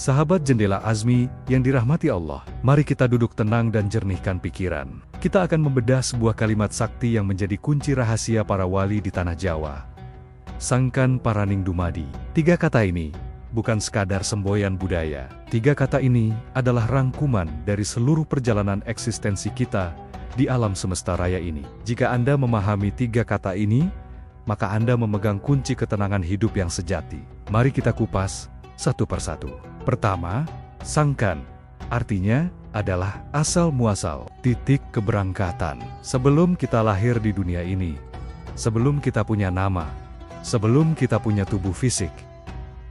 Sahabat Jendela Azmi yang dirahmati Allah, mari kita duduk tenang dan jernihkan pikiran. Kita akan membedah sebuah kalimat sakti yang menjadi kunci rahasia para wali di tanah Jawa. Sangkan Paraning Dumadi. 3 kata ini bukan sekadar semboyan budaya. 3 kata ini adalah rangkuman dari seluruh perjalanan eksistensi kita di alam semesta raya ini. Jika Anda memahami 3 kata ini, maka Anda memegang kunci ketenangan hidup yang sejati. Mari kita kupas satu persatu. Pertama, sangkan. Artinya adalah asal muasal, titik keberangkatan. Sebelum kita lahir di dunia ini, sebelum kita punya nama, sebelum kita punya tubuh fisik,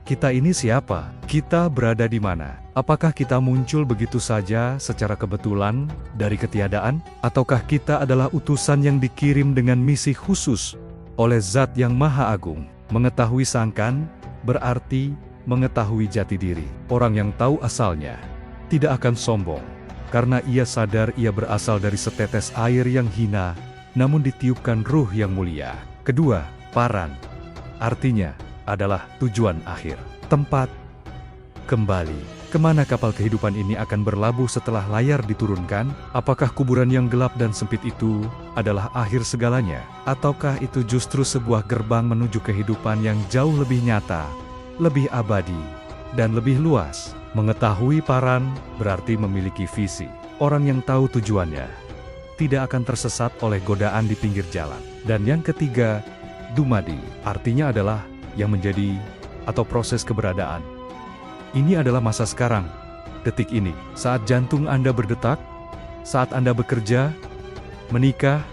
kita ini siapa? Kita berada di mana? Apakah kita muncul begitu saja secara kebetulan dari ketiadaan? Ataukah kita adalah utusan yang dikirim dengan misi khusus oleh Zat yang Maha Agung? Mengetahui sangkan berarti mengetahui jati diri. Orang yang tahu asalnya tidak akan sombong, karena ia sadar ia berasal dari setetes air yang hina, namun ditiupkan ruh yang mulia. Kedua, paran. Artinya adalah tujuan akhir. Tempat kembali. Kemana kapal kehidupan ini akan berlabuh setelah layar diturunkan? Apakah kuburan yang gelap dan sempit itu adalah akhir segalanya? Ataukah itu justru sebuah gerbang menuju kehidupan yang jauh lebih nyata, lebih abadi, dan lebih luas? Mengetahui paran berarti memiliki visi. Orang yang tahu tujuannya tidak akan tersesat oleh godaan di pinggir jalan. Dan yang ketiga, dumadi. Artinya adalah yang menjadi atau proses keberadaan. Ini adalah masa sekarang, detik ini, saat jantung Anda berdetak, saat Anda bekerja, menikah,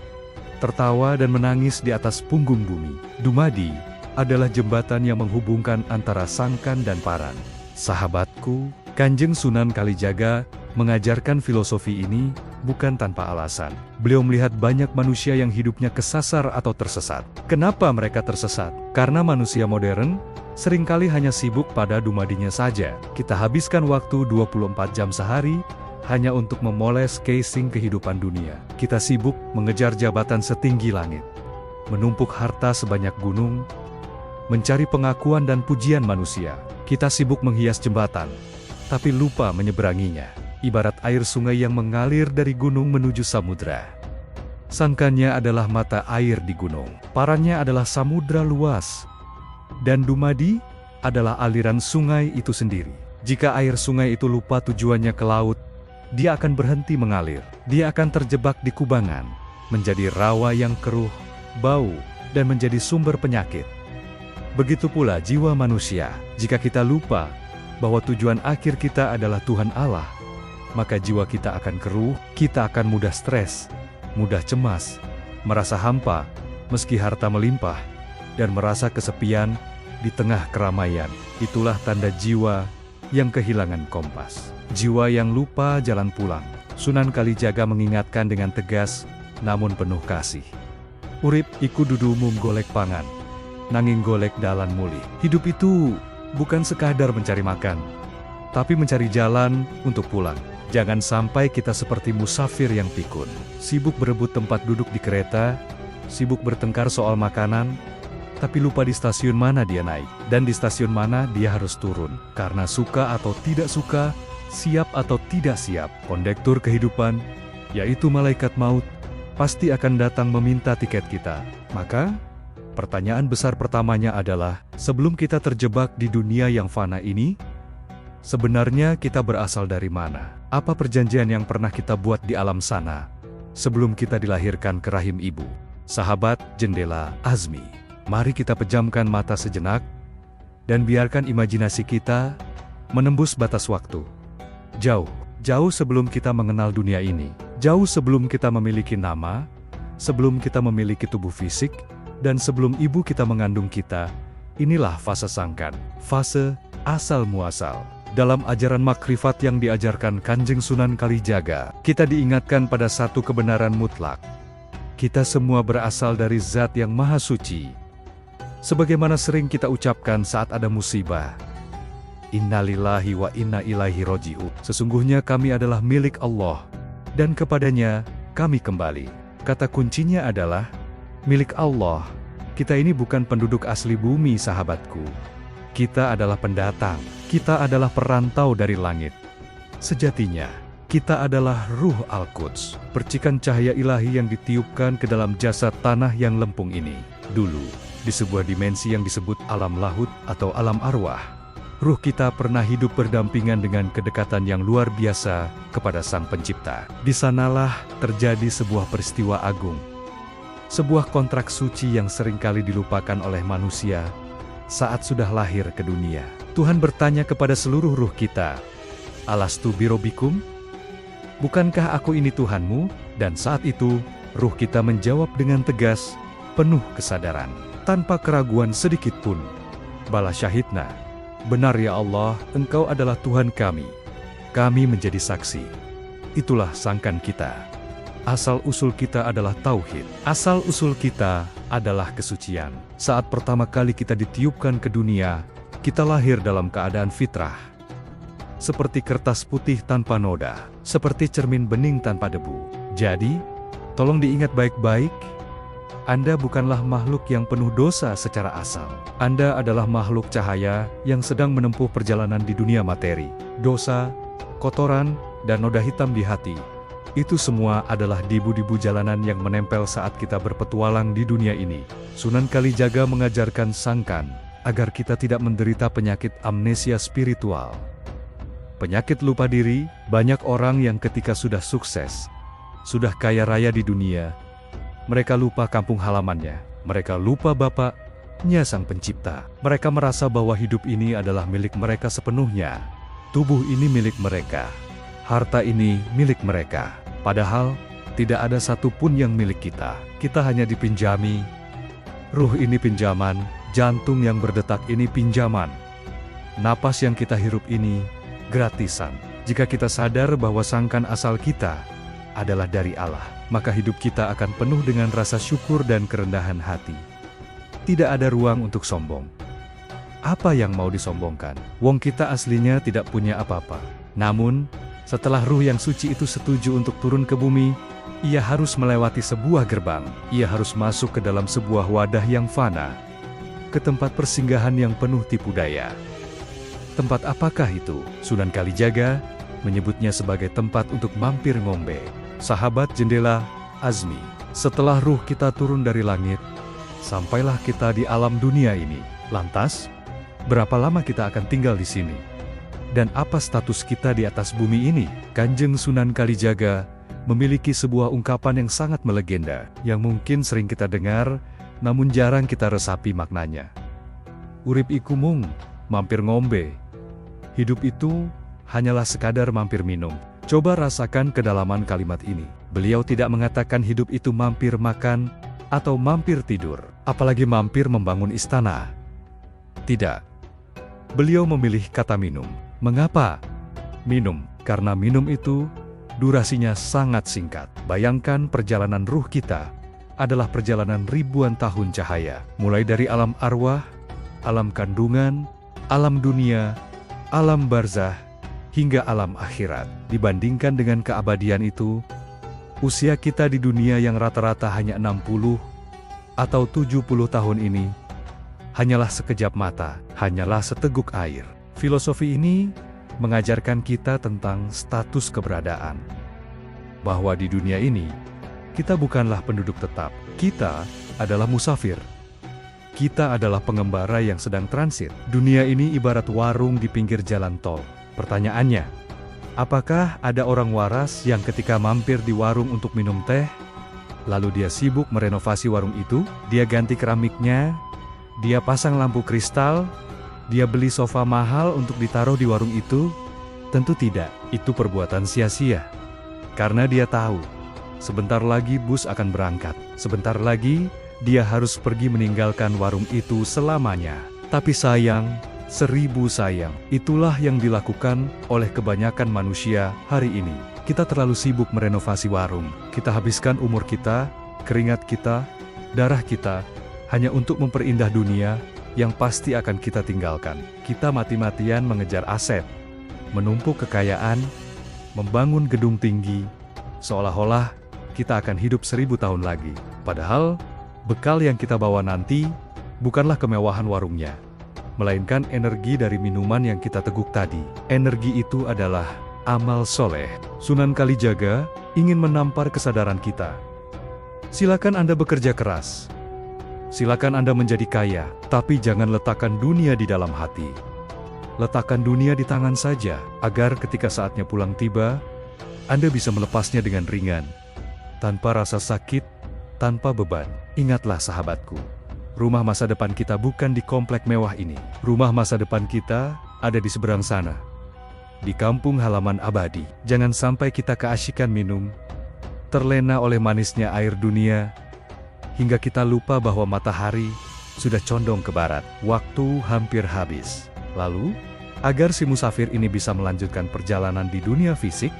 tertawa dan menangis di atas punggung bumi. Dumadi adalah jembatan yang menghubungkan antara sangkan dan paran. Sahabatku, Kanjeng Sunan Kalijaga mengajarkan filosofi ini bukan tanpa alasan. Beliau melihat banyak manusia yang hidupnya kesasar atau tersesat. Kenapa mereka tersesat? Karena manusia modern seringkali hanya sibuk pada dumadinya saja. Kita habiskan waktu 24 jam sehari hanya untuk memoles casing kehidupan dunia. Kita sibuk mengejar jabatan setinggi langit, menumpuk harta sebanyak gunung, mencari pengakuan dan pujian manusia. Kita sibuk menghias jembatan, tapi lupa menyeberanginya. Ibarat air sungai yang mengalir dari gunung menuju samudra. Sangkannya adalah mata air di gunung. Parannya adalah samudra luas. Dan dumadi adalah aliran sungai itu sendiri. Jika air sungai itu lupa tujuannya ke laut, dia akan berhenti mengalir. Dia akan terjebak di kubangan, menjadi rawa yang keruh, bau, dan menjadi sumber penyakit. Begitu pula jiwa manusia. Jika kita lupa bahwa tujuan akhir kita adalah Tuhan Allah, maka jiwa kita akan keruh, kita akan mudah stres, mudah cemas, merasa hampa, meski harta melimpah, dan merasa kesepian di tengah keramaian. Itulah tanda jiwa yang kehilangan kompas. Jiwa yang lupa jalan pulang. Sunan Kalijaga mengingatkan dengan tegas, namun penuh kasih. Urip iku dudu mung golek pangan, nanging golek dalan mulih. Hidup itu bukan sekadar mencari makan, tapi mencari jalan untuk pulang. Jangan sampai kita seperti musafir yang pikun, sibuk berebut tempat duduk di kereta, sibuk bertengkar soal makanan, tapi lupa di stasiun mana dia naik, dan di stasiun mana dia harus turun. Karena suka atau tidak suka, siap atau tidak siap, kondektur kehidupan, yaitu malaikat maut, pasti akan datang meminta tiket kita. Maka, pertanyaan besar pertamanya adalah, sebelum kita terjebak di dunia yang fana ini, sebenarnya kita berasal dari mana? Apa perjanjian yang pernah kita buat di alam sana, sebelum kita dilahirkan ke rahim ibu? Sahabat Jendela Azmi, mari kita pejamkan mata sejenak, dan biarkan imajinasi kita menembus batas waktu. Jauh sebelum kita mengenal dunia ini, jauh sebelum kita memiliki nama, sebelum kita memiliki tubuh fisik, dan sebelum ibu kita mengandung kita, inilah fase sangkan, fase asal muasal. Dalam ajaran makrifat yang diajarkan Kanjeng Sunan Kalijaga, kita diingatkan pada satu kebenaran mutlak. Kita semua berasal dari Zat yang Maha Suci. Sebagaimana sering kita ucapkan saat ada musibah, Innalillahi wa inna ilaihi roji'un. Sesungguhnya kami adalah milik Allah, dan kepadanya kami kembali. Kata kuncinya adalah milik Allah. Kita ini bukan penduduk asli bumi, sahabatku. Kita adalah pendatang. Kita adalah perantau dari langit. Sejatinya, kita adalah Ruh Al-Quds, percikan cahaya ilahi yang ditiupkan ke dalam jasad tanah yang lempung ini. Dulu, di sebuah dimensi yang disebut alam lahut atau alam arwah, ruh kita pernah hidup berdampingan dengan kedekatan yang luar biasa kepada Sang Pencipta. Di sanalah terjadi sebuah peristiwa agung. Sebuah kontrak suci yang seringkali dilupakan oleh manusia saat sudah lahir ke dunia. Tuhan bertanya kepada seluruh ruh kita, "Alastu birobikum? Bukankah aku ini Tuhanmu?" Dan saat itu, ruh kita menjawab dengan tegas, penuh kesadaran, tanpa keraguan sedikit pun. "Bala syahidna, benar ya Allah, Engkau adalah Tuhan kami. Kami menjadi saksi." Itulah sangkan kita. Asal-usul kita adalah tauhid. Asal-usul kita adalah kesucian. Saat pertama kali kita ditiupkan ke dunia, kita lahir dalam keadaan fitrah. Seperti kertas putih tanpa noda, seperti cermin bening tanpa debu. Jadi, tolong diingat baik-baik, Anda bukanlah makhluk yang penuh dosa secara asal. Anda adalah makhluk cahaya yang sedang menempuh perjalanan di dunia materi. Dosa, kotoran, dan noda hitam di hati, itu semua adalah debu-debu jalanan yang menempel saat kita berpetualang di dunia ini. Sunan Kalijaga mengajarkan Sangkan agar kita tidak menderita penyakit amnesia spiritual. Penyakit lupa diri. Banyak orang yang ketika sudah sukses, sudah kaya raya di dunia, mereka lupa kampung halamannya, mereka lupa Bapaknya Sang Pencipta. Mereka merasa bahwa hidup ini adalah milik mereka sepenuhnya. Tubuh ini milik mereka, harta ini milik mereka. Padahal, tidak ada satupun yang milik kita. Kita hanya dipinjami. Ruh ini pinjaman, jantung yang berdetak ini pinjaman. Napas yang kita hirup ini gratisan. Jika kita sadar bahwa sangkan asal kita adalah dari Allah, maka hidup kita akan penuh dengan rasa syukur dan kerendahan hati. Tidak ada ruang untuk sombong. Apa yang mau disombongkan? Wong kita aslinya tidak punya apa-apa. Namun, setelah ruh yang suci itu setuju untuk turun ke bumi, ia harus melewati sebuah gerbang. Ia harus masuk ke dalam sebuah wadah yang fana, ke tempat persinggahan yang penuh tipu daya. Tempat apakah itu? Sunan Kalijaga menyebutnya sebagai tempat untuk mampir ngombe. Sahabat jendela Azmi, setelah ruh kita turun dari langit, sampailah kita di alam dunia ini. Lantas, berapa lama kita akan tinggal di sini? Dan apa status kita di atas bumi ini? Kanjeng Sunan Kalijaga memiliki sebuah ungkapan yang sangat melegenda, yang mungkin sering kita dengar, namun jarang kita resapi maknanya. Urip iku mung mampir ngombe. Hidup itu hanyalah sekadar mampir minum. Coba rasakan kedalaman kalimat ini. Beliau tidak mengatakan hidup itu mampir makan atau mampir tidur, apalagi mampir membangun istana. Tidak. Beliau memilih kata minum. Mengapa? Minum. Karena minum itu durasinya sangat singkat. Bayangkan perjalanan ruh kita adalah perjalanan ribuan tahun cahaya. Mulai dari alam arwah, alam kandungan, alam dunia, alam barzah, hingga alam akhirat. Dibandingkan dengan keabadian itu, usia kita di dunia yang rata-rata hanya 60 atau 70 tahun ini, hanyalah sekejap mata, hanyalah seteguk air. Filosofi ini mengajarkan kita tentang status keberadaan. Bahwa di dunia ini, kita bukanlah penduduk tetap, kita adalah musafir. Kita adalah pengembara yang sedang transit. Dunia ini ibarat warung di pinggir jalan tol. Pertanyaannya, apakah ada orang waras yang ketika mampir di warung untuk minum teh, lalu dia sibuk merenovasi warung itu? Dia ganti keramiknya, dia pasang lampu kristal, dia beli sofa mahal untuk ditaruh di warung itu? Tentu tidak. Itu perbuatan sia-sia. Karena dia tahu, sebentar lagi bus akan berangkat. Sebentar lagi, dia harus pergi meninggalkan warung itu selamanya. Tapi sayang, 1000 sayang, itulah yang dilakukan oleh kebanyakan manusia hari ini. Kita terlalu sibuk merenovasi warung. Kita habiskan umur kita, keringat kita, darah kita, hanya untuk memperindah dunia yang pasti akan kita tinggalkan. Kita mati-matian mengejar aset, menumpuk kekayaan, membangun gedung tinggi, seolah-olah kita akan hidup 1000 tahun lagi. Padahal, bekal yang kita bawa nanti bukanlah kemewahan warungnya, melainkan energi dari minuman yang kita teguk tadi. Energi itu adalah amal soleh. Sunan Kalijaga ingin menampar kesadaran kita. Silakan Anda bekerja keras. Silakan Anda menjadi kaya, tapi jangan letakkan dunia di dalam hati. Letakkan dunia di tangan saja, agar ketika saatnya pulang tiba, Anda bisa melepasnya dengan ringan, tanpa rasa sakit, tanpa beban. Ingatlah sahabatku, rumah masa depan kita bukan di komplek mewah ini. Rumah masa depan kita ada di seberang sana, di kampung halaman abadi. Jangan sampai kita keasyikan minum, terlena oleh manisnya air dunia, hingga kita lupa bahwa matahari sudah condong ke barat. Waktu hampir habis. Lalu, agar si musafir ini bisa melanjutkan perjalanan di dunia fisik,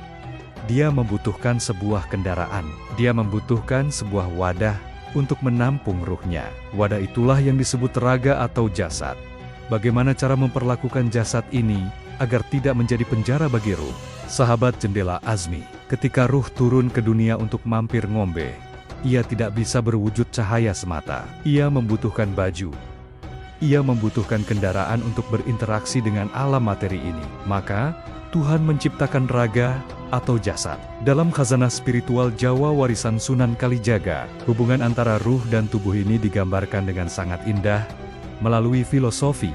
dia membutuhkan sebuah kendaraan. Dia membutuhkan sebuah wadah untuk menampung ruhnya. Wadah itulah yang disebut raga atau jasad. Bagaimana cara memperlakukan jasad ini agar tidak menjadi penjara bagi ruh? Sahabat jendela Azmi, ketika ruh turun ke dunia untuk mampir ngombe, ia tidak bisa berwujud cahaya semata. Ia membutuhkan baju. Ia membutuhkan kendaraan untuk berinteraksi dengan alam materi ini. Maka, Tuhan menciptakan raga atau jasad. Dalam khazanah spiritual Jawa warisan Sunan Kalijaga, hubungan antara ruh dan tubuh ini digambarkan dengan sangat indah melalui filosofi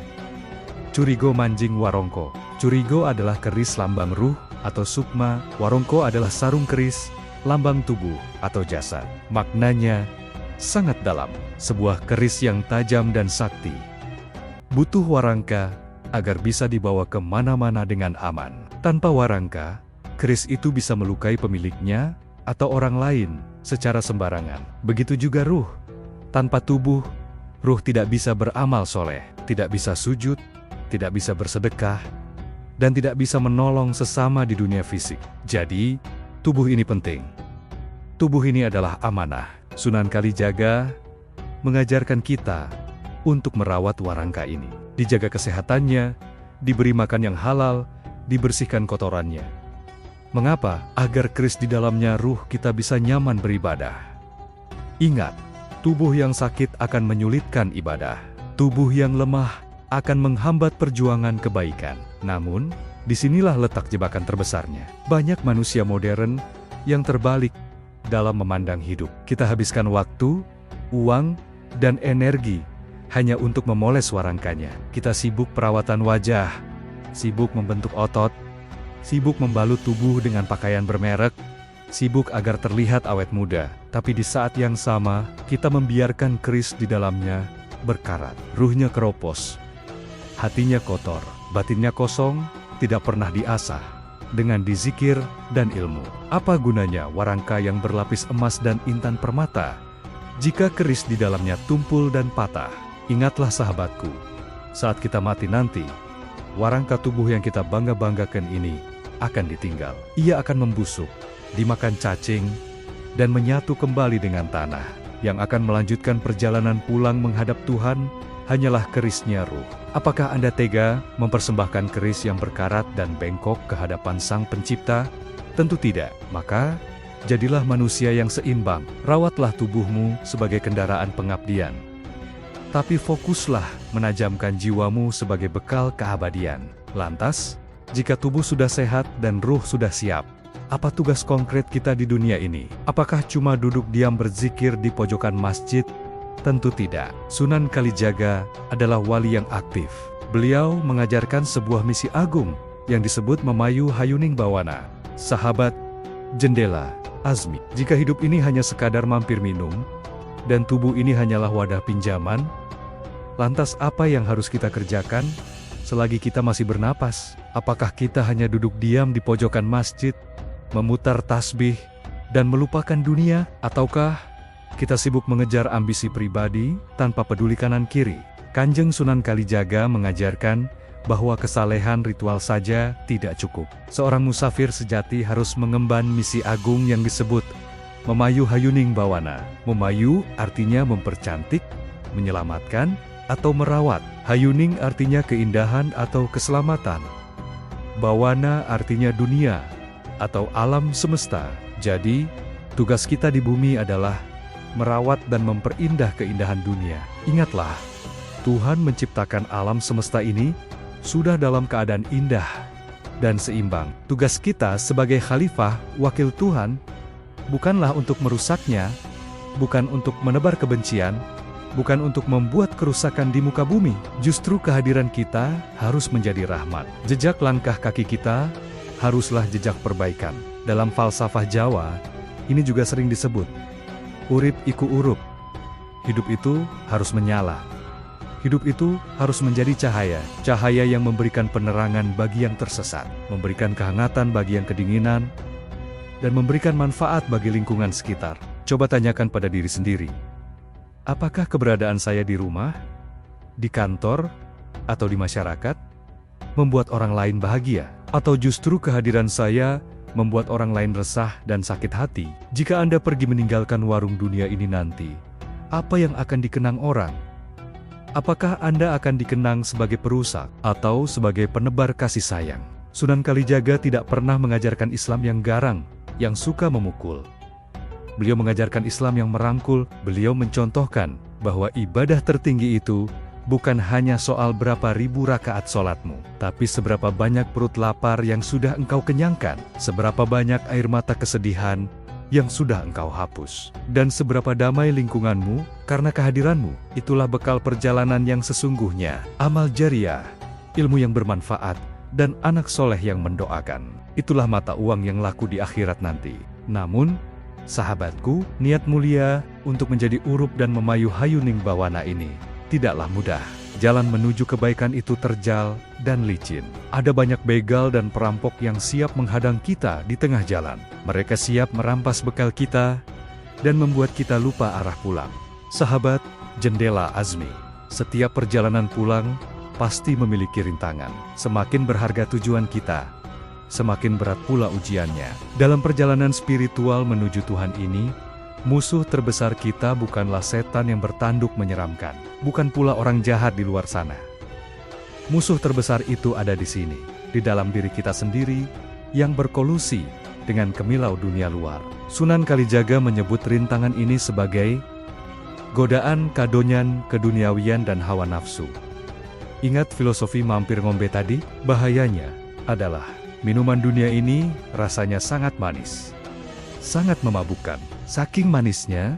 Curigo Manjing Warongko. Curigo adalah keris lambang ruh atau sukma, warongko adalah sarung keris lambang tubuh atau jasad. Maknanya sangat dalam, sebuah keris yang tajam dan sakti. Butuh warangka agar bisa dibawa ke mana-mana dengan aman. Tanpa warangka, keris itu bisa melukai pemiliknya atau orang lain secara sembarangan. Begitu juga ruh. Tanpa tubuh, ruh tidak bisa beramal soleh, tidak bisa sujud, tidak bisa bersedekah, dan tidak bisa menolong sesama di dunia fisik. Jadi, tubuh ini penting. Tubuh ini adalah amanah. Sunan Kalijaga mengajarkan kita untuk merawat warangka ini. Dijaga kesehatannya, diberi makan yang halal, dibersihkan kotorannya. Mengapa? Agar keris di dalamnya ruh kita bisa nyaman beribadah. Ingat, tubuh yang sakit akan menyulitkan ibadah. Tubuh yang lemah akan menghambat perjuangan kebaikan. Namun, disinilah letak jebakan terbesarnya. Banyak manusia modern yang terbalik dalam memandang hidup. Kita habiskan waktu, uang, dan energi hanya untuk memoles warangkanya. Kita sibuk perawatan wajah, sibuk membentuk otot, sibuk membalut tubuh dengan pakaian bermerek, sibuk agar terlihat awet muda. Tapi di saat yang sama, kita membiarkan keris di dalamnya berkarat. Ruhnya keropos, hatinya kotor, batinnya kosong, tidak pernah diasah dengan dizikir dan ilmu. Apa gunanya warangka yang berlapis emas dan intan permata jika keris di dalamnya tumpul dan patah? Ingatlah sahabatku, saat kita mati nanti, warangka tubuh yang kita bangga-banggakan ini akan ditinggal. Ia akan membusuk, dimakan cacing, dan menyatu kembali dengan tanah. Yang akan melanjutkan perjalanan pulang menghadap Tuhan hanyalah kerisnya ruh. Apakah Anda tega mempersembahkan keris yang berkarat dan bengkok ke hadapan Sang Pencipta? Tentu tidak. Maka, jadilah manusia yang seimbang. Rawatlah tubuhmu sebagai kendaraan pengabdian. Tapi fokuslah menajamkan jiwamu sebagai bekal keabadian. Lantas, jika tubuh sudah sehat dan ruh sudah siap, apa tugas konkret kita di dunia ini? Apakah cuma duduk diam berzikir di pojokan masjid? Tentu tidak. Sunan Kalijaga adalah wali yang aktif. Beliau mengajarkan sebuah misi agung yang disebut Memayu Hayuning Bawana. Sahabat jendela Azmi, jika hidup ini hanya sekadar mampir minum, dan tubuh ini hanyalah wadah pinjaman, lantas apa yang harus kita kerjakan selagi kita masih bernapas? Apakah kita hanya duduk diam di pojokan masjid, memutar tasbih, dan melupakan dunia? Ataukah kita sibuk mengejar ambisi pribadi tanpa peduli kanan kiri? Kanjeng Sunan Kalijaga mengajarkan bahwa kesalehan ritual saja tidak cukup. Seorang musafir sejati harus mengemban misi agung yang disebut Memayu Hayuning Bawana. Memayu artinya mempercantik, menyelamatkan, atau merawat. Hayuning artinya keindahan atau keselamatan. Bawana artinya dunia atau alam semesta. Jadi, tugas kita di bumi adalah merawat dan memperindah keindahan dunia. Ingatlah, Tuhan menciptakan alam semesta ini sudah dalam keadaan indah dan seimbang. Tugas kita sebagai khalifah, wakil Tuhan, bukanlah untuk merusaknya, bukan untuk menebar kebencian, bukan untuk membuat kerusakan di muka bumi. Justru kehadiran kita harus menjadi rahmat. Jejak langkah kaki kita haruslah jejak perbaikan. Dalam falsafah Jawa, ini juga sering disebut urip iku urup. Hidup itu harus menyala. Hidup itu harus menjadi cahaya. Cahaya yang memberikan penerangan bagi yang tersesat, memberikan kehangatan bagi yang kedinginan, dan memberikan manfaat bagi lingkungan sekitar. Coba tanyakan pada diri sendiri. Apakah keberadaan saya di rumah, di kantor, atau di masyarakat membuat orang lain bahagia? Atau justru kehadiran saya membuat orang lain resah dan sakit hati? Jika Anda pergi meninggalkan warung dunia ini nanti, apa yang akan dikenang orang? Apakah Anda akan dikenang sebagai perusak atau sebagai penebar kasih sayang? Sunan Kalijaga tidak pernah mengajarkan Islam yang garang, yang suka memukul. Beliau mengajarkan Islam yang merangkul. Beliau mencontohkan bahwa ibadah tertinggi itu bukan hanya soal berapa ribu rakaat sholatmu, tapi seberapa banyak perut lapar yang sudah engkau kenyangkan, seberapa banyak air mata kesedihan yang sudah engkau hapus, dan seberapa damai lingkunganmu karena kehadiranmu. Itulah bekal perjalanan yang sesungguhnya, amal jariah, ilmu yang bermanfaat, dan anak soleh yang mendoakan. Itulah mata uang yang laku di akhirat nanti. Namun, sahabatku, niat mulia untuk menjadi urup dan memayu hayuning bawana ini tidaklah mudah. Jalan menuju kebaikan itu terjal dan licin. Ada banyak begal dan perampok yang siap menghadang kita di tengah jalan. Mereka siap merampas bekal kita dan membuat kita lupa arah pulang. Sahabat, jendela Azmi. Setiap perjalanan pulang pasti memiliki rintangan. Semakin berharga tujuan kita, semakin berat pula ujiannya. Dalam perjalanan spiritual menuju Tuhan ini, musuh terbesar kita bukanlah setan yang bertanduk menyeramkan, bukan pula orang jahat di luar sana. Musuh terbesar itu ada di sini, di dalam diri kita sendiri, yang berkolusi dengan kemilau dunia luar. Sunan Kalijaga menyebut rintangan ini sebagai godaan, kadonyan, keduniawian, dan hawa nafsu. Ingat filosofi mampir ngombe tadi? Bahayanya adalah minuman dunia ini rasanya sangat manis, sangat memabukkan. Saking manisnya,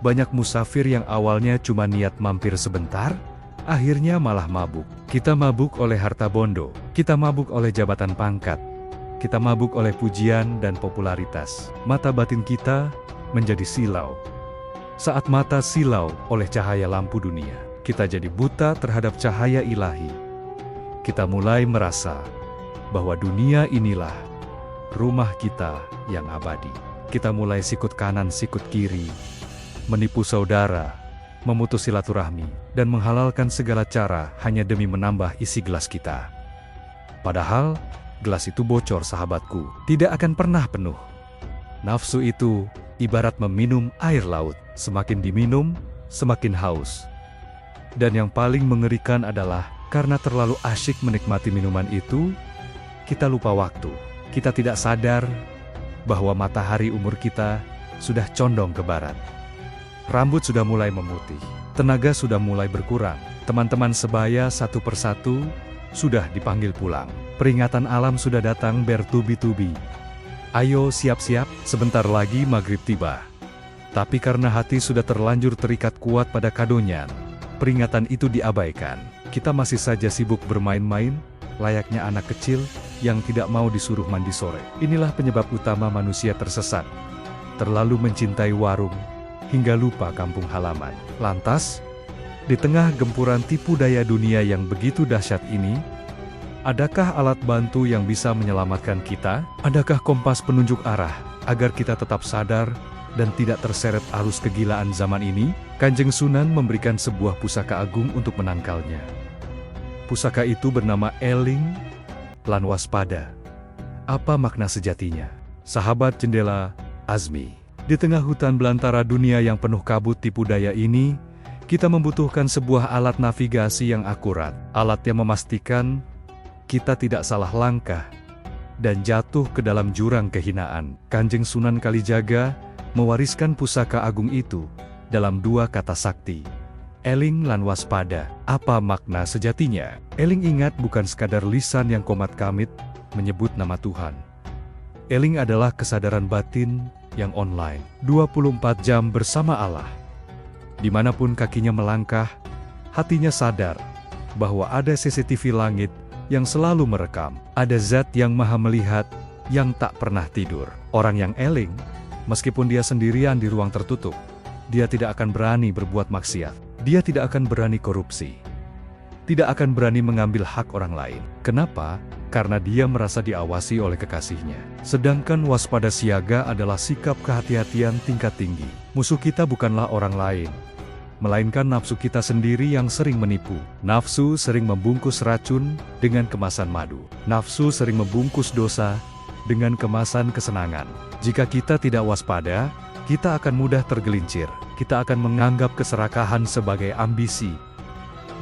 banyak musafir yang awalnya cuma niat mampir sebentar, akhirnya malah mabuk. Kita mabuk oleh harta bondo, kita mabuk oleh jabatan pangkat, kita mabuk oleh pujian dan popularitas. Mata batin kita menjadi silau. Saat mata silau oleh cahaya lampu dunia, kita jadi buta terhadap cahaya ilahi. Kita mulai merasa bahwa dunia inilah rumah kita yang abadi. Kita mulai sikut kanan sikut kiri, menipu saudara, memutus silaturahmi, dan menghalalkan segala cara hanya demi menambah isi gelas kita. Padahal, gelas itu bocor sahabatku, tidak akan pernah penuh. Nafsu itu ibarat meminum air laut, semakin diminum, semakin haus. Dan yang paling mengerikan adalah, karena terlalu asyik menikmati minuman itu, kita lupa waktu. Kita tidak sadar bahwa matahari umur kita sudah condong ke barat. Rambut sudah mulai memutih, tenaga sudah mulai berkurang. Teman-teman sebaya satu persatu sudah dipanggil pulang. Peringatan alam sudah datang bertubi-tubi. Ayo siap-siap, sebentar lagi maghrib tiba. Tapi karena hati sudah terlanjur terikat kuat pada kadonyan, peringatan itu diabaikan. Kita masih saja sibuk bermain-main, layaknya anak kecil yang tidak mau disuruh mandi sore. Inilah penyebab utama manusia tersesat, terlalu mencintai warung, hingga lupa kampung halaman. Lantas, di tengah gempuran tipu daya dunia yang begitu dahsyat ini, adakah alat bantu yang bisa menyelamatkan kita? Adakah kompas penunjuk arah, agar kita tetap sadar dan tidak terseret arus kegilaan zaman ini? Kanjeng Sunan memberikan sebuah pusaka agung untuk menangkalnya. Pusaka itu bernama Eling lan Waspada. Apa makna sejatinya? Sahabat jendela Azmi, di tengah hutan belantara dunia yang penuh kabut tipu daya ini, kita membutuhkan sebuah alat navigasi yang akurat. Alat yang memastikan kita tidak salah langkah dan jatuh ke dalam jurang kehinaan. Kanjeng Sunan Kalijaga mewariskan pusaka agung itu dalam dua kata sakti, Eling lan waspada. Apa makna sejatinya? Eling ingat bukan sekadar lisan yang komat kamit menyebut nama Tuhan. Eling adalah kesadaran batin yang online, 24 jam bersama Allah. Dimanapun kakinya melangkah, hatinya sadar bahwa ada CCTV langit yang selalu merekam. Ada zat yang maha melihat, yang tak pernah tidur. Orang yang eling, meskipun dia sendirian di ruang tertutup, dia tidak akan berani berbuat maksiat. Dia tidak akan berani korupsi. Tidak akan berani mengambil hak orang lain. Kenapa? Karena dia merasa diawasi oleh kekasihnya. Sedangkan waspada siaga adalah sikap kehati-hatian tingkat tinggi. Musuh kita bukanlah orang lain, melainkan nafsu kita sendiri yang sering menipu. Nafsu sering membungkus racun dengan kemasan madu. Nafsu sering membungkus dosa dengan kemasan kesenangan. Jika kita tidak waspada, kita akan mudah tergelincir. Kita akan menganggap keserakahan sebagai ambisi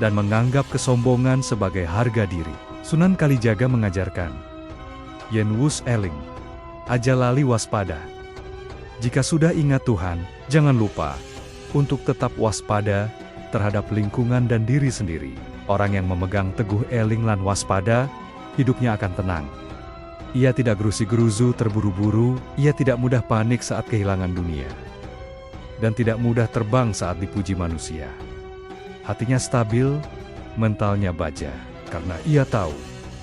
dan menganggap kesombongan sebagai harga diri. Sunan Kalijaga mengajarkan, Yen wus eling, aja lali waspada. Jika sudah ingat Tuhan, jangan lupa untuk tetap waspada terhadap lingkungan dan diri sendiri. Orang yang memegang teguh eling lan waspada, hidupnya akan tenang. Ia tidak gerusi-geruzu terburu-buru, ia tidak mudah panik saat kehilangan dunia, dan tidak mudah terbang saat dipuji manusia. Hatinya stabil, mentalnya baja, karena ia tahu,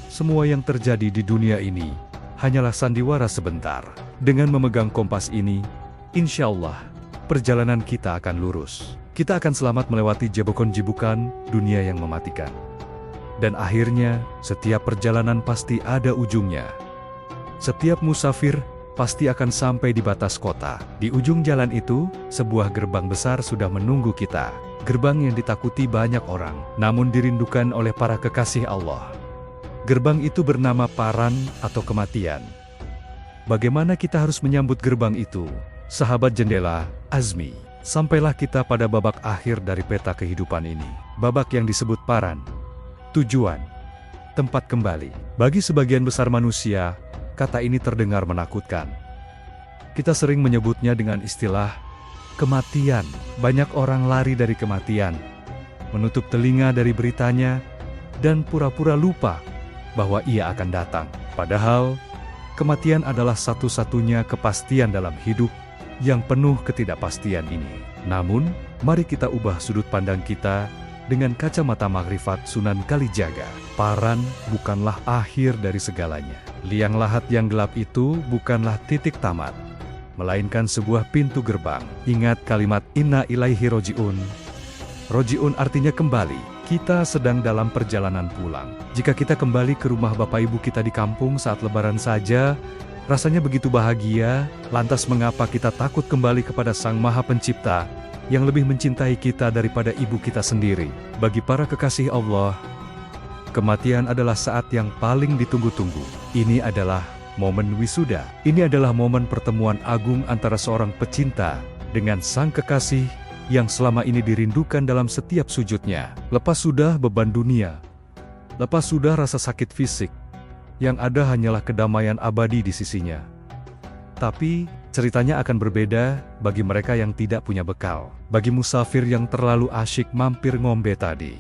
semua yang terjadi di dunia ini, hanyalah sandiwara sebentar. Dengan memegang kompas ini, insya Allah, perjalanan kita akan lurus. Kita akan selamat melewati jebakan-jebukan dunia yang mematikan. Dan akhirnya, setiap perjalanan pasti ada ujungnya. Setiap musafir pasti akan sampai di batas kota. Di ujung jalan itu, sebuah gerbang besar sudah menunggu kita. Gerbang yang ditakuti banyak orang, namun dirindukan oleh para kekasih Allah. Gerbang itu bernama Paran atau kematian. Bagaimana kita harus menyambut gerbang itu? Sahabat jendela, Azmi, sampailah kita pada babak akhir dari peta kehidupan ini. Babak yang disebut Paran. Tujuan, tempat kembali. Bagi sebagian besar manusia, kata ini terdengar menakutkan. Kita sering menyebutnya dengan istilah kematian. Banyak orang lari dari kematian, menutup telinga dari beritanya, dan pura-pura lupa bahwa ia akan datang. Padahal, kematian adalah satu-satunya kepastian dalam hidup yang penuh ketidakpastian ini. Namun, mari kita ubah sudut pandang kita dengan kacamata makrifat Sunan Kalijaga. Paran bukanlah akhir dari segalanya. Liang lahat yang gelap itu bukanlah titik tamat, melainkan sebuah pintu gerbang. Ingat kalimat inna ilaihi roji'un. Roji'un artinya kembali. Kita sedang dalam perjalanan pulang. Jika kita kembali ke rumah bapak ibu kita di kampung saat lebaran saja, rasanya begitu bahagia. Lantas mengapa kita takut kembali kepada Sang Maha Pencipta yang lebih mencintai kita daripada ibu kita sendiri? Bagi para kekasih Allah, kematian adalah saat yang paling ditunggu-tunggu. Ini adalah momen wisuda. Ini adalah momen pertemuan agung antara seorang pecinta dengan sang kekasih yang selama ini dirindukan dalam setiap sujudnya. Lepas sudah beban dunia, lepas sudah rasa sakit fisik, yang ada hanyalah kedamaian abadi di sisinya. Tapi, ceritanya akan berbeda bagi mereka yang tidak punya bekal. Bagi musafir yang terlalu asyik mampir ngombe tadi,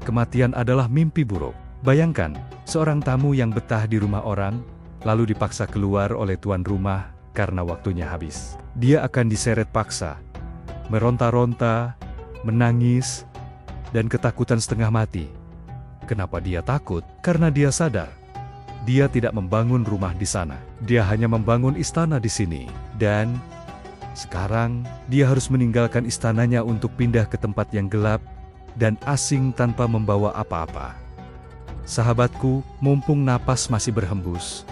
kematian adalah mimpi buruk. Bayangkan, seorang tamu yang betah di rumah orang, lalu dipaksa keluar oleh tuan rumah karena waktunya habis. Dia akan diseret paksa, meronta-ronta, menangis, dan ketakutan setengah mati. Kenapa dia takut? Karena dia sadar, dia tidak membangun rumah di sana. Dia hanya membangun istana di sini. Dan sekarang, dia harus meninggalkan istananya untuk pindah ke tempat yang gelap dan asing tanpa membawa apa-apa. Sahabatku, mumpung napas masih berhembus,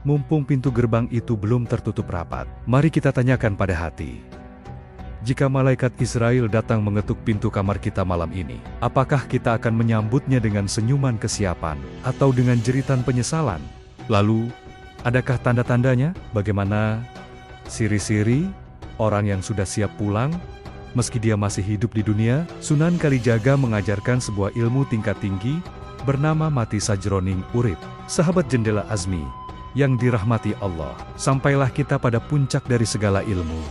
mumpung pintu gerbang itu belum tertutup rapat, mari kita tanyakan pada hati. Jika malaikat Israel datang mengetuk pintu kamar kita malam ini, apakah kita akan menyambutnya dengan senyuman kesiapan atau dengan jeritan penyesalan? Lalu, adakah tanda-tandanya? Bagaimana siri-siri orang yang sudah siap pulang, meski dia masih hidup di dunia? Sunan Kalijaga mengajarkan sebuah ilmu tingkat tinggi bernama mati sajroning urip. Sahabat jendela Azmi yang dirahmati Allah, sampailah kita pada puncak dari segala ilmu,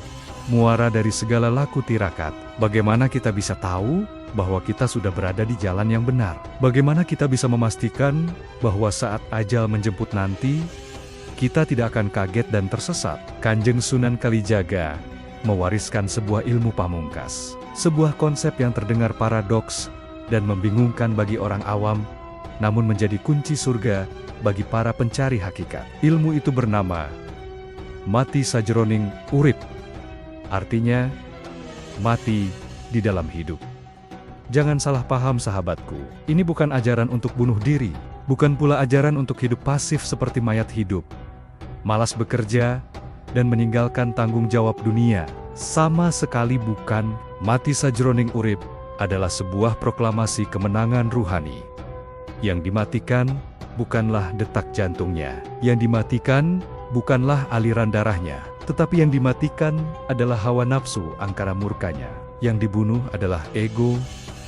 muara dari segala laku tirakat. Bagaimana kita bisa tahu bahwa kita sudah berada di jalan yang benar? Bagaimana kita bisa memastikan bahwa saat ajal menjemput nanti, kita tidak akan kaget dan tersesat? Kanjeng Sunan Kalijaga mewariskan sebuah ilmu pamungkas, sebuah konsep yang terdengar paradoks dan membingungkan bagi orang awam, namun menjadi kunci surga bagi para pencari hakikat. Ilmu itu bernama mati sajroning urip. Artinya, mati di dalam hidup. Jangan salah paham sahabatku, ini bukan ajaran untuk bunuh diri, bukan pula ajaran untuk hidup pasif seperti mayat hidup, malas bekerja, dan meninggalkan tanggung jawab dunia. Sama sekali bukan. Mati sajroning urip adalah sebuah proklamasi kemenangan ruhani. Yang dimatikan bukanlah detak jantungnya, yang dimatikan bukanlah aliran darahnya, tetapi yang dimatikan adalah hawa nafsu angkara murkanya. Yang dibunuh adalah ego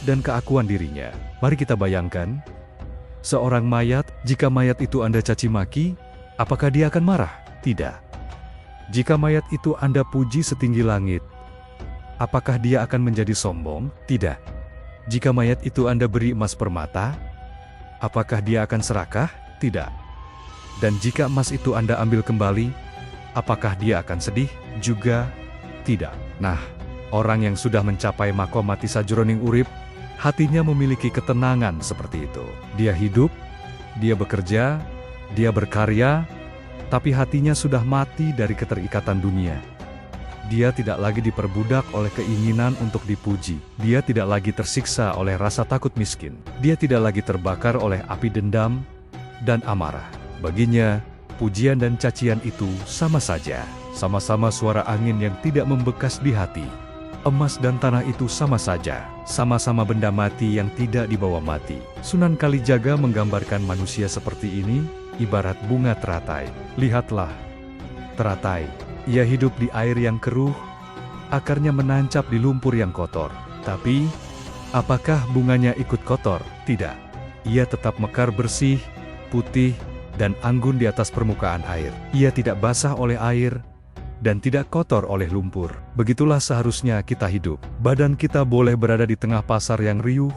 dan keakuan dirinya. Mari kita bayangkan, seorang mayat, jika mayat itu Anda caci maki, apakah dia akan marah? Tidak. Jika mayat itu Anda puji setinggi langit, apakah dia akan menjadi sombong? Tidak. Jika mayat itu Anda beri emas permata, apakah dia akan serakah? Tidak. Dan jika emas itu Anda ambil kembali, apakah dia akan sedih? Juga tidak. Nah, orang yang sudah mencapai makom mati sajroning urip, hatinya memiliki ketenangan seperti itu. Dia hidup, dia bekerja, dia berkarya, tapi hatinya sudah mati dari keterikatan dunia. Dia tidak lagi diperbudak oleh keinginan untuk dipuji. Dia tidak lagi tersiksa oleh rasa takut miskin. Dia tidak lagi terbakar oleh api dendam dan amarah. Baginya, pujian dan cacian itu sama saja. Sama-sama suara angin yang tidak membekas di hati. Emas dan tanah itu sama saja. Sama-sama benda mati yang tidak dibawa mati. Sunan Kalijaga menggambarkan manusia seperti ini, ibarat bunga teratai. Lihatlah, teratai. Ia hidup di air yang keruh, akarnya menancap di lumpur yang kotor. Tapi, apakah bunganya ikut kotor? Tidak. Ia tetap mekar bersih, putih, dan anggun di atas permukaan air. Ia tidak basah oleh air, dan tidak kotor oleh lumpur. Begitulah seharusnya kita hidup. Badan kita boleh berada di tengah pasar yang riuh,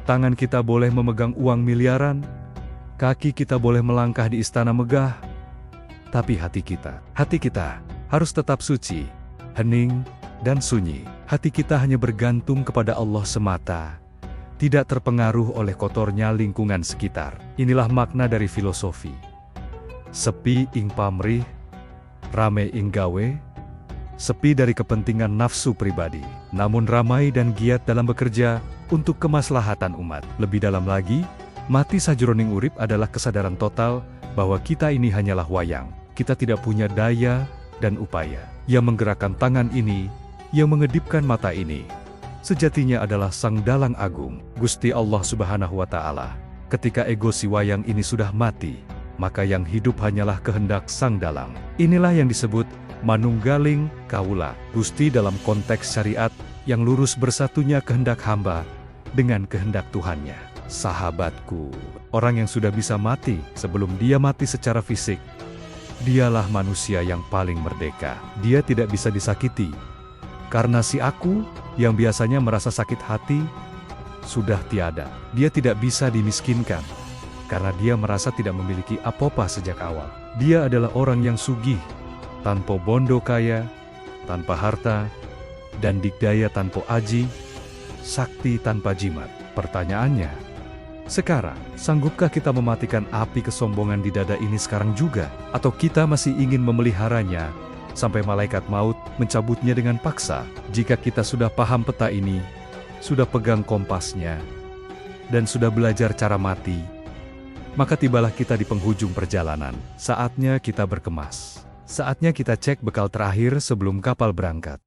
tangan kita boleh memegang uang miliaran, kaki kita boleh melangkah di istana megah, tapi hati kita harus tetap suci, hening, dan sunyi. Hati kita hanya bergantung kepada Allah semata, tidak terpengaruh oleh kotornya lingkungan sekitar. Inilah makna dari filosofi. Sepi ing pamrih, rame ing gawe, sepi dari kepentingan nafsu pribadi, namun ramai dan giat dalam bekerja untuk kemaslahatan umat. Lebih dalam lagi, mati sajroning urip adalah kesadaran total bahwa kita ini hanyalah wayang. Kita tidak punya daya dan upaya. Yang menggerakkan tangan ini, yang mengedipkan mata ini, sejatinya adalah Sang Dalang Agung, Gusti Allah Subhanahu wa Ta'ala. Ketika ego si wayang ini sudah mati, maka yang hidup hanyalah kehendak Sang Dalang. Inilah yang disebut manunggaling kaula. Gusti dalam konteks syariat yang lurus bersatunya kehendak hamba dengan kehendak Tuhannya. Sahabatku, orang yang sudah bisa mati sebelum dia mati secara fisik, dialah manusia yang paling merdeka. Dia tidak bisa disakiti, karena si aku yang biasanya merasa sakit hati sudah tiada. Dia tidak bisa dimiskinkan, karena dia merasa tidak memiliki apa-apa sejak awal. Dia adalah orang yang sugih, tanpa bondo kaya, tanpa harta, dan dikdaya tanpa aji, sakti tanpa jimat. Pertanyaannya, sekarang, sanggupkah kita mematikan api kesombongan di dada ini sekarang juga? Atau kita masih ingin memeliharanya sampai malaikat maut mencabutnya dengan paksa? Jika kita sudah paham peta ini, sudah pegang kompasnya, dan sudah belajar cara mati, maka tibalah kita di penghujung perjalanan. Saatnya kita berkemas. Saatnya kita cek bekal terakhir sebelum kapal berangkat.